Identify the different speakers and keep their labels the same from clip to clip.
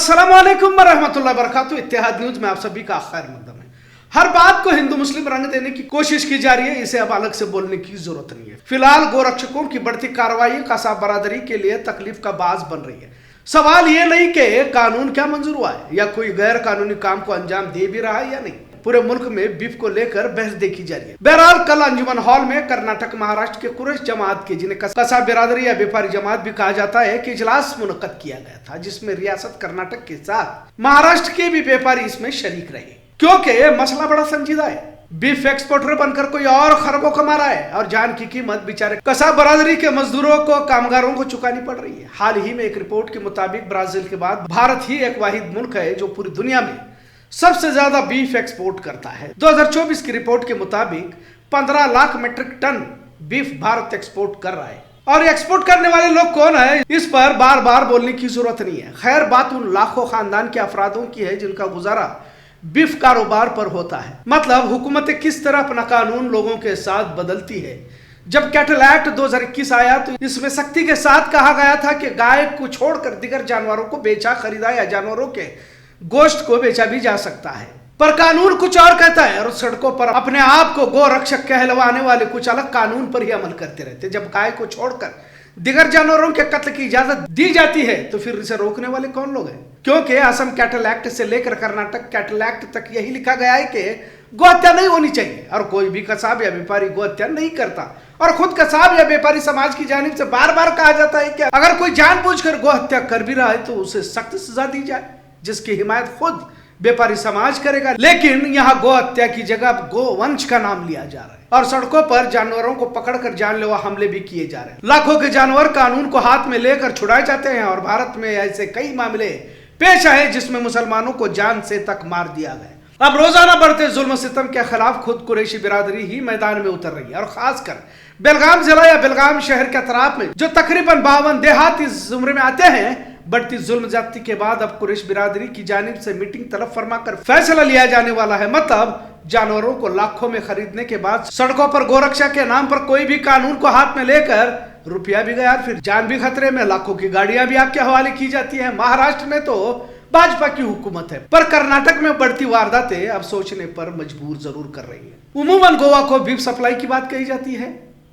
Speaker 1: अस्सलामुअलैकुम वरहमतुल्लाहि वबरकातुहू। इत्तेहाद न्यूज में आप सभी का खैर मकदम है। हर बात को हिंदू मुस्लिम रंग देने की कोशिश की जा रही है, इसे अब अलग से बोलने की जरूरत नहीं है। फिलहाल गोरक्षकों की बढ़ती कार्रवाई कसाब बरादरी के लिए तकलीफ का बाज बन रही है। सवाल ये नहीं कि कानून क्या मंजूर हुआ है या कोई गैर कानूनी काम को अंजाम दे भी रहा है या नहीं। पूरे मुल्क में बीफ को लेकर बहस देखी जा रही है। बहरहाल कल अंजुमन हॉल में कर्नाटक महाराष्ट्र के कुरैश जमात के, जिन्हें कसाब बिरादरी या व्यापारी जमात भी कहा जाता है, कि इजलास मुनक्कद किया गया था, जिसमें रियासत कर्नाटक के साथ महाराष्ट्र के भी व्यापारी इसमें शरीक रहे, क्योंकि मसला बड़ा संजीदा है। बीफ एक्सपोर्टर बनकर कोई और खरबों कमा रहा है और जान की कीमत बेचारे कसाब बरादरी के मजदूरों को, कामगारों को चुकानी पड़ रही है। हाल ही में एक रिपोर्ट के मुताबिक ब्राजील के बाद भारत ही एक वाहिद मुल्क है जो पूरी दुनिया में सबसे ज्यादा बीफ एक्सपोर्ट करता है। 2024 की रिपोर्ट के मुताबिक 15 lakh metric ton beef Bharat export कर रहा है। और एक्सपोर्ट करने वाले लोग कौन है, इस पर बार बार बोलने की जरूरत नहीं है। खैर, बात उन लाखों खानदान के अफरादों की है जिनका गुजारा बीफ कारोबार पर होता है। मतलब हुकूमतें किस तरह अपना कानून लोगों के साथ बदलती है। जब कैटल एक्ट 2021 आया तो इसमें सख्ती के साथ कहा गया था कि गाय को छोड़कर दीगर जानवरों को बेचा, खरीदा या जानवरों के गोश्त को बेचा भी जा सकता है। पर कानून कुछ और कहता है और सड़कों पर अपने आप को गोरक्षक कहलवाने वाले कुछ अलग कानून पर ही अमल करते रहते। जब गाय को छोड़कर दिगर जानवरों के कत्ल की इजाजत दी जाती है तो फिर इसे रोकने वाले कौन लोग हैं? क्योंकि असम कैटल एक्ट से लेकर कर्नाटक कैटल एक्ट तक यही लिखा गया है कि गोहत्या नहीं होनी चाहिए और कोई भी कसाब या व्यापारी गोहत्या नहीं करता। और खुद कसाब या व्यापारी समाज की जानिब से बार बार कहा जाता है कि अगर कोई जानबूझकर गोहत्या कर भी रहा है तो उसे सख्त सजा दी जाए, जिसकी हिमायत खुद व्यापारी समाज करेगा। लेकिन यहाँ गो हत्या की जगह गोवंश का नाम लिया जा रहा है और सड़कों पर जानवरों को पकड़कर जानलेवा हमले भी किए जा रहे हैं। लाखों के जानवर कानून को हाथ में लेकर छुड़ाए जाते हैं और भारत में ऐसे कई मामले पेश आए जिसमें मुसलमानों को जान से तक मार दिया गया। अब रोजाना बढ़ते जुल्म सितम के खिलाफ खुद कुरैशी बिरादरी ही मैदान में उतर रही है और खासकर बेलगाम जिला या बेलगाम शहर के अतराफ में जो तकरीबन 52 देहात इस जुमरे में आते हैं। बढ़ती जुल्म ज्यादती के बाद अब कुरैश बिरादरी की जानिब से मीटिंग तलब फरमाकर फैसला लिया जाने वाला है। मतलब जानवरों को लाखों में खरीदने के बाद सड़कों पर गोरक्षा के नाम पर कोई भी कानून को हाथ में लेकर रुपया भी गया, फिर जान भी खतरे में, लाखों की गाड़ियां भी आपके हवाले की जाती है। महाराष्ट्र में तो भाजपा की हुकूमत है, पर कर्नाटक में बढ़ती वारदातें अब सोचने पर मजबूर जरूर कर रही है। उमूमन गोवा को बीफ सप्लाई की बात कही जाती है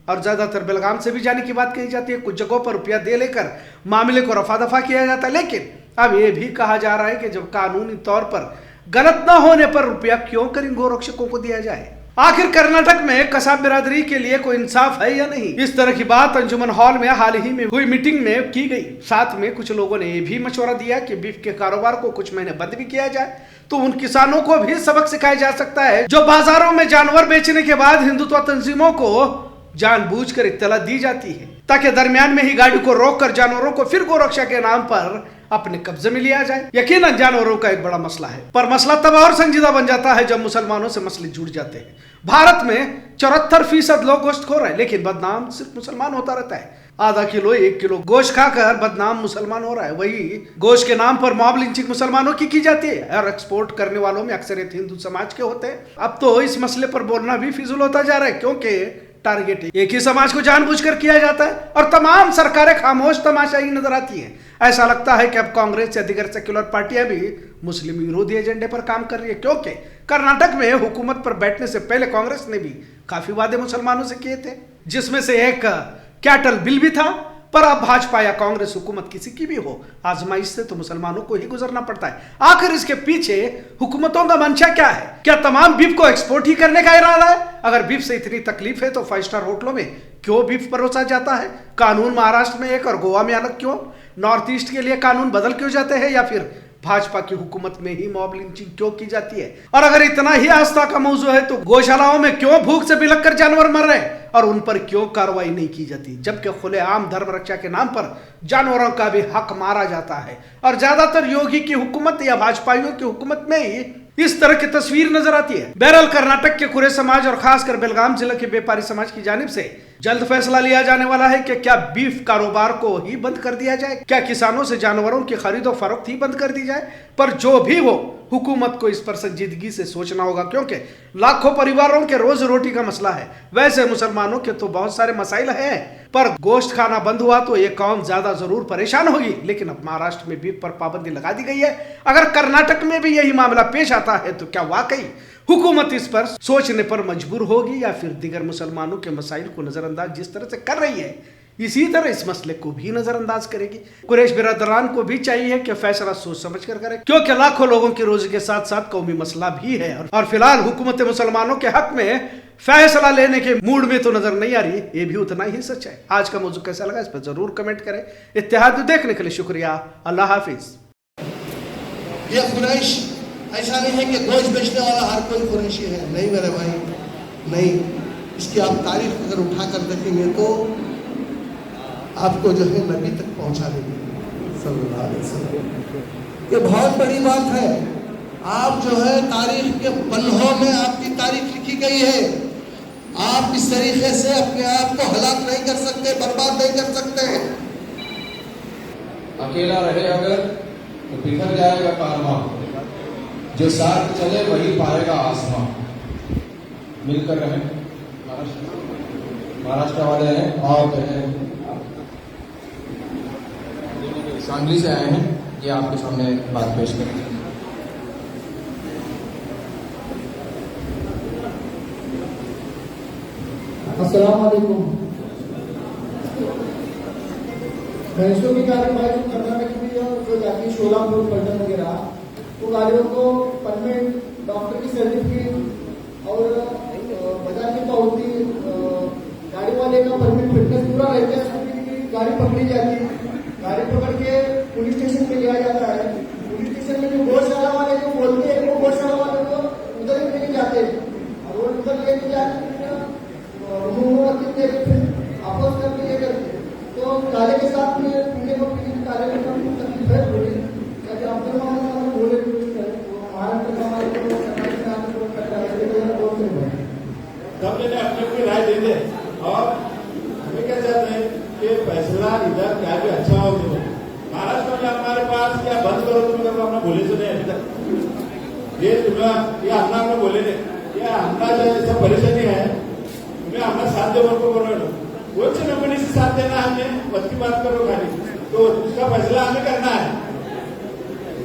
Speaker 1: और ज्यादातर बेलगाम से भी जाने की बात कही जाती है। कुछ जगहों पर रुपया दे लेकर मामले को रफा दफा किया जाता है। लेकिन अब यह भी कहा जा रहा है कि जब कानूनी तौर पर गलत न होने पर रुपया क्यों कर इन गोरक्षकों को दिया जाए। आखिर कर्नाटक में कसाब बिरादरी के लिए कोई इंसाफ है या नहीं, इस तरह की बात अंजुमन हॉल में हाल ही में हुई मीटिंग में की गई। साथ में कुछ लोगों ने यह भी मशवरा दिया कि बीफ के कारोबार को कुछ महीने बंद भी किया जाए तो उन किसानों को भी सबक सिखाया जा सकता है जो बाजारों में जानवर बेचने के बाद हिंदुत्व तंजीमों को जानबूझकर इत्तला दी जाती है, ताकि दरमियान में ही गाड़ी को रोककर जानवरों को फिर गोरक्षा के नाम पर अपने कब्जे में लिया जाए। यकीनन जानवरों का एक बड़ा मसला है, पर मसला तब और संजीदा बन जाता है जब मुसलमानों से मसले जुड़ जाते हैं। भारत में 74% लोग गोश्त खो रहे हैं, लेकिन बदनाम सिर्फ मुसलमान होता रहता है। आधा किलो 1 किलो गोश्त खाकर बदनाम मुसलमान हो रहा है। वही गोश्त के नाम पर मॉब लिंचिंग मुसलमानों की जाती है और एक्सपोर्ट करने वालों में अक्सरियत हिंदू समाज के होते हैं। अब तो इस मसले पर बोलना भी फिजूल होता जा रहा है, क्योंकि टारगेट एक ही समाज को जानबूझकर किया जाता है और तमाम सरकारें खामोश तमाशाई नजर आती हैं। ऐसा लगता है कि अब कांग्रेस या दीगर सेक्युलर पार्टियां भी मुस्लिम विरोधी एजेंडे पर काम कर रही है, क्योंकि कर्नाटक में हुकूमत पर बैठने से पहले कांग्रेस ने भी काफी वादे मुसलमानों से किए थे, जिसमें से एक कैटल बिल भी था। पर अब भाजपा या कांग्रेस हुकूमत किसी की भी हो, आजमाइश से तो मुसलमानों को ही गुजरना पड़ता है। आखिर इसके पीछे हुकूमतों का मंशा क्या है? क्या तमाम बीफ को एक्सपोर्ट ही करने का इरादा है? अगर बीफ से इतनी तकलीफ है तो 5 स्टार होटलों में क्यों बीफ परोसा जाता है? कानून महाराष्ट्र में एक और गोवा में अलग क्यों? नॉर्थ ईस्ट के लिए कानून बदल क्यों जाते हैं? या फिर भाजपा की हुकूमत में ही मॉब लिंचिंग क्यों की जाती है? और अगर इतना ही आस्था का मौजू है तो गौशालाओं में क्यों भूख से बिलख कर जानवर मर रहे हैं और उन पर क्यों कार्रवाई नहीं की जाती, जबकि खुलेआम धर्म रक्षा के नाम पर जानवरों का भी हक मारा जाता है? और ज्यादातर योगी की हुकूमत या भाजपाइयों की हुकूमत में ही इस तरह की तस्वीर नजर आती है। बहरहाल कर्नाटक के कुरैश समाज और खासकर बेलगाम जिले के व्यापारी समाज की जानिब से जल्द फैसला लिया जाने वाला है कि क्या बीफ कारोबार को ही बंद कर दिया जाए, क्या किसानों से जानवरों की खरीदो फरोख्त ही बंद कर दी जाए। पर जो भी हो, हुकूमत को इस पर संजीदगी से सोचना होगा, क्योंकि लाखों परिवारों के रोज रोटी का मसला है। वैसे मुसलमानों के तो बहुत सारे मसाइल हैं, पर गोश्त खाना बंद हुआ तो ये कौम ज्यादा जरूर परेशान होगी। लेकिन अब महाराष्ट्र में बीफ पर पाबंदी लगा दी गई है। अगर कर्नाटक में भी यही मामला पेश आता है तो क्या वाकई हुकूमत इस पर सोचने पर मजबूर होगी, या फिर दीगर मुसलमानों के मसाइल को नजरअंदाज जिस तरह से कर रही है इसी तरह इस मसले को भी नजरअंदाज करेगी। कुरैश बिरादरान को भी चाहिए कि फैसला सोच समझ कर करे, क्योंकि लाखों लोगों की रोजी के साथ साथ कौमी मसला भी है। और फिलहाल हुकूमत मुसलमानों के हक में फैसला लेने के मूड में तो नजर नहीं आ रही, ये भी उतना ही सच है। आज का मौजूद कैसा लगा इस पर जरूर कमेंट करें। इत्तेहाद देखने के लिए शुक्रिया। अल्लाह हाफिज।
Speaker 2: ये कुरैश ऐसा नहीं है कि गोश्त बेचने वाला हर कोई कुरैशी है, नहीं मेरे भाई, नहीं। इसकी आप तारीफ अगर उठा कर देखेंगे तो आपको जो है नबी तक पहुंचा देंगे सल्लल्लाहु अलैहि वसल्लम। ये बहुत बड़ी बात है। आप जो है तारीख के पन्नों में आपकी तारीख लिखी गई है। आप इस तरीके से अपने आप को हलाक नहीं कर सकते, बर्बाद नहीं कर सकते।
Speaker 3: अकेला रहे अगर तो बिखर जाएगा कारवां, जो साथ चले वही पाएगा आसमां। मिलकर रहे। महाराष्ट्र वाले हैं और जो है सांगली से आए हैं, ये आपके सामने बात पेश करें।
Speaker 4: अस्सलाम वालेकुम। भैंसों की कार्यवाही कर्नाटक में जो जाती है शोलापुर पलटन वगैरह, तो गाड़ियों को परमिट, डॉक्टर की सर्टिफिकेट और बाजार की पावती, गाड़ी वाले का परमिट फिटनेस पूरा रहता है, गाड़ी पकड़ी जाती है। गाड़ी पकड़ के पुलिस स्टेशन पे लिया जाता है। पुलिस स्टेशन में जो गौशाला वाले जो बोलते हैं वो गौशाला वाले को उधर ही लेके जाते हैं, और वो उधर लेके जाके आपस करके ये करते। तो काले के साथ में पीने को काले में तकलीफ है थोड़ी, ताकि अब्दुल मोहम्मद बोले महाराष्ट्र का हमारे
Speaker 5: सब जने अपने अपनी राय दे दे, और हमें क्या चाहते हैं कि फैसला इधर क्या भी अच्छा हो। तो महाराष्ट्र में हमारे पास क्या बंद करो तुम लोग अपना बोले सुने अभी तक ये तुम्हें ये अपना अपना बोले थे, ये अपना जो ऐसा परेशानी है तुम्हें अपना साथ दे को करो लो, वो कंपनी से साथ देना हमें मत की बात करो खाली, तो उसका फैसला हमें करना है।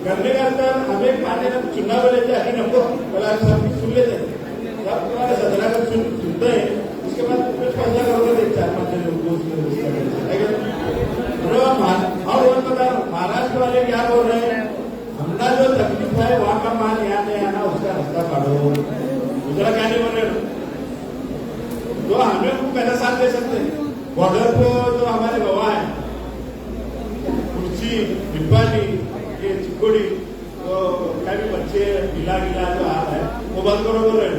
Speaker 5: करने का अंतर हमें पाने का चुनाव लेते अभी हमको बोला सब सुन लेते, जब तुम्हारे सदना का सुनते हैं उसके बाद कुछ फैसला करोगे 4-5 और महाराष्ट्र वाले क्या बोल रहे हैं, हमारा जो तकलीफ है वहाँ का माल यहाँ नहीं आना, उसका रास्ता काटो, दूसरा क्या नहीं बोल रहे। तो हमें पहला साथ दे सकते हैं। बॉर्डर को जो हमारे गवाह है कुर्सी डिब्बानी ये चिकोड़ी, तो क्या भी बच्चे गिला गिला जो आ रहा है वो बंद करो बोल रहे,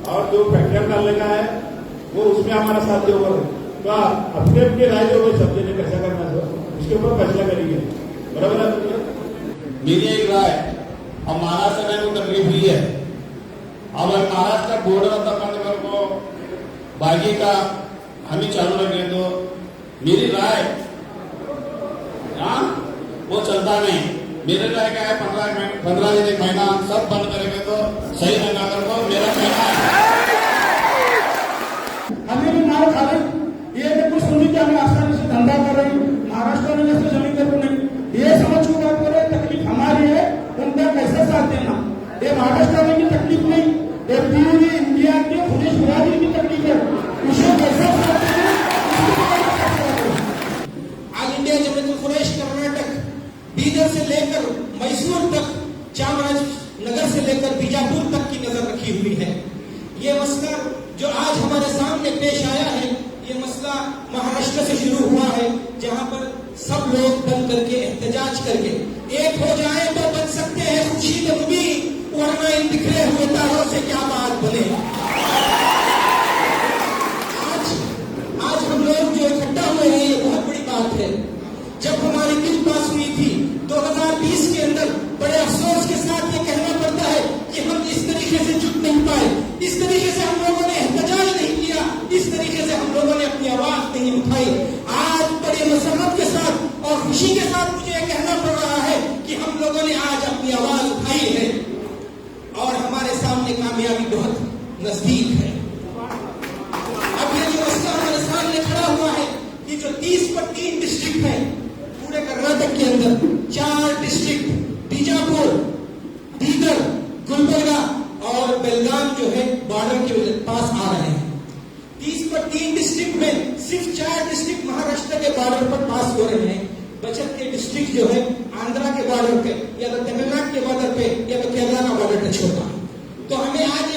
Speaker 5: और जो फैक्ट्रिया डालने का है वो उसमें हमारा साथ दो। तो अपने अपनी राय जो सब जने कैसा करना है उसके ऊपर फैसला करेंगे, बराबर है।
Speaker 6: मेरी एक राय, अब महाराष्ट्र में को तकलीफ हुई है, अब महाराष्ट्र बॉर्डर तक को बागी का हम ही चालू रखें तो मेरी राय वो चलता नहीं। मेरे राय क्या है 15 दिन 1 महीना सब बंद करेंगे तो सही रहेगा। अगर को मेरा कहना है
Speaker 4: हमें भी मार खा रहे, ये कुछ सुनी कि हमें आसानी से धंधा कर रहे हैं, महाराष्ट्र में जैसे जमीन कर नहीं, ये समझ को बात करें तकलीफ हमारी है, उनका कैसे साथ देना। ये महाराष्ट्र में की तकलीफ नहीं, ये पूरी इंडिया के पुलिस बिरादरी की तकलीफ है, उसे कैसे साथ देना।
Speaker 7: ऑल इंडिया जमीयत कुरैश कर्नाटक बीदर से लेकर मैसूर तक, चामराजनगर से लेकर बीजापुर तक की नजर रखी हुई है। ये मसला जो आज हमारे सामने पेश आया है, ये मसला महाराष्ट्र से शुरू हुआ है, जहां पर सब लोग बन करके एहतजाज करके एक हो जाए तो बन सकते हैं खुशी नबी, वरना इन बिखरे हुए तारों से क्या बात बने। आज हम लोग जो इकट्ठा हुए हैं ये बहुत बड़ी बात है। जब हमारी बिल पास हुई थी 2020 के अंदर, बड़े अफसोस के साथ ये कहना पड़ता है कि हम इस तरीके से जुट नहीं पाए, इस तरीके से हम लोगों ने एहतजाज नहीं किया, इस तरीके से हम लोगों ने अपनी हमारी बहुत नजदीक है। अब ये जो मसला हमारे सामने खड़ा हुआ है कि जो 30 पर 3 डिस्ट्रिक्ट है पूरे कर्नाटक के अंदर, 4 डिस्ट्रिक्ट बीजापुर, बीदर, गुलबर्गा और बेलगाम जो है बॉर्डर के पास आ रहे हैं। 30 पर 3 डिस्ट्रिक्ट में सिर्फ 4 डिस्ट्रिक्ट महाराष्ट्र के बॉर्डर पर पास हो रहे हैं। बचत के डिस्ट्रिक्ट जो है आंध्रा के बॉर्डर पे या तो तमिलनाडु के बॉर्डर पे या तो केरला का बॉर्डर टच होता है। तो हमें आज